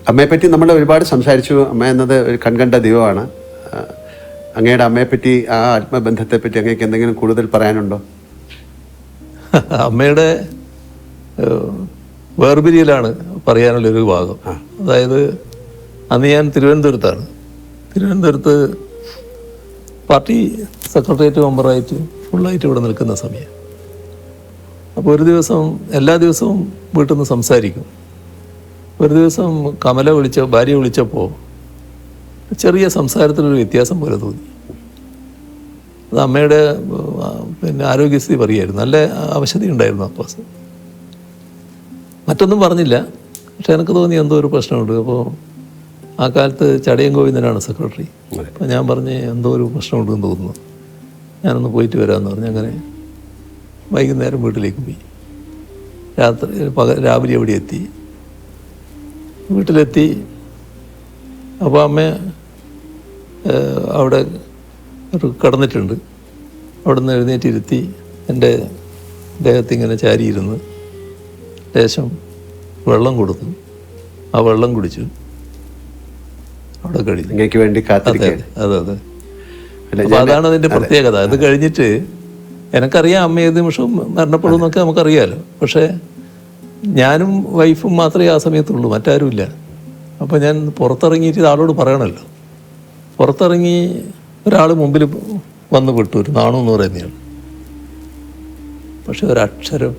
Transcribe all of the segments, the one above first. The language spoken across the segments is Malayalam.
അമ്മയെപ്പറ്റി നമ്മൾ ഒരുപാട് സംസാരിച്ചു. അമ്മ എന്നത് ഒരു കൺകണ്ട ദൈവമാണ്. അങ്ങയുടെ അമ്മയെപ്പറ്റി, ആ ആത്മബന്ധത്തെപ്പറ്റി അങ്ങേക്ക് എന്തെങ്കിലും കൂടുതൽ പറയാനുണ്ടോ? അമ്മയുടെ വേർപിരിയലാണ് പറയാനുള്ളൊരു ഭാഗം. അതായത് അന്ന് ഞാൻ തിരുവനന്തപുരത്താണ്. തിരുവനന്തപുരത്ത് പാർട്ടി സെക്രട്ടേറിയറ്റ് മെമ്പറായിട്ട് ഫുള്ളായിട്ട് ഇവിടെ നിൽക്കുന്ന സമയം. അപ്പോൾ ഒരു ദിവസം, എല്ലാ ദിവസവും വീട്ടിൽ നിന്ന് സംസാരിക്കും. ഒരു ദിവസം ഭാര്യ വിളിച്ചപ്പോൾ ചെറിയ സംസാരത്തിലൊരു വ്യത്യാസം പോലെ തോന്നി. അത് അമ്മയുടെ ആരോഗ്യസ്ഥിതി പറയുമായിരുന്നു. നല്ല അവശത ഉണ്ടായിരുന്നു അപ്പോൾ. മറ്റൊന്നും പറഞ്ഞില്ല, പക്ഷെ എനിക്ക് തോന്നി എന്തോ ഒരു പ്രശ്നമുണ്ട്. അപ്പോൾ ആ കാലത്ത് ചടയം ഗോവിന്ദനാണ് സെക്രട്ടറി. അപ്പോൾ ഞാൻ പറഞ്ഞ് എന്തോ ഒരു പ്രശ്നമുണ്ടെന്ന് തോന്നുന്നു, ഞാനൊന്ന് പോയിട്ട് വരാമെന്ന് പറഞ്ഞ് അങ്ങനെ വൈകുന്നേരം വീട്ടിലേക്ക് പോയി. രാവിലെ അവിടെ എത്തി. വീട്ടിലെത്തി. അപ്പോൾ അമ്മ അവിടെ കിടന്നിട്ടുണ്ട്. അവിടെ നിന്ന് എഴുന്നേറ്റിരുത്തി എൻ്റെ ദേഹത്തിങ്ങനെ ചാരിയിരുന്ന് ലേശം വെള്ളം കൊടുത്തു. ആ വെള്ളം കുടിച്ചു. അവിടെ കഴിഞ്ഞു. അങ്ങേക്ക് വേണ്ടി കാത്തിരിക്കുകയാണ്. അതെ. അപ്പോൾ അതാണ് അതിൻ്റെ പ്രത്യേകത. അത് കഴിഞ്ഞിട്ട് എനിക്കറിയാം അമ്മ ഏത് നിമിഷവും മരണപ്പെടും എന്നൊക്കെ നമുക്കറിയാമല്ലോ. പക്ഷേ ഞാനും വൈഫും മാത്രമേ ആ സമയത്തുള്ളൂ, മറ്റാരുമില്ല. അപ്പോൾ ഞാൻ പുറത്തിറങ്ങിയിട്ട് ആളോട് പറയണമല്ലോ. പുറത്തിറങ്ങി ഒരാൾ മുമ്പിൽ വന്ന് വിട്ടു, ഒരു നാണു എന്ന് പറയുന്നയാൾ. പക്ഷെ ഒരക്ഷരം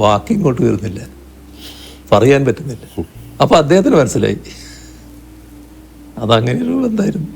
വാക്കിങ്ങോട്ട് വരുന്നില്ല, പറയാൻ പറ്റുന്നില്ല. അപ്പോൾ അദ്ദേഹത്തിന് മനസ്സിലായി അതങ്ങനെയൊരു ബന്ധമായിരുന്നു.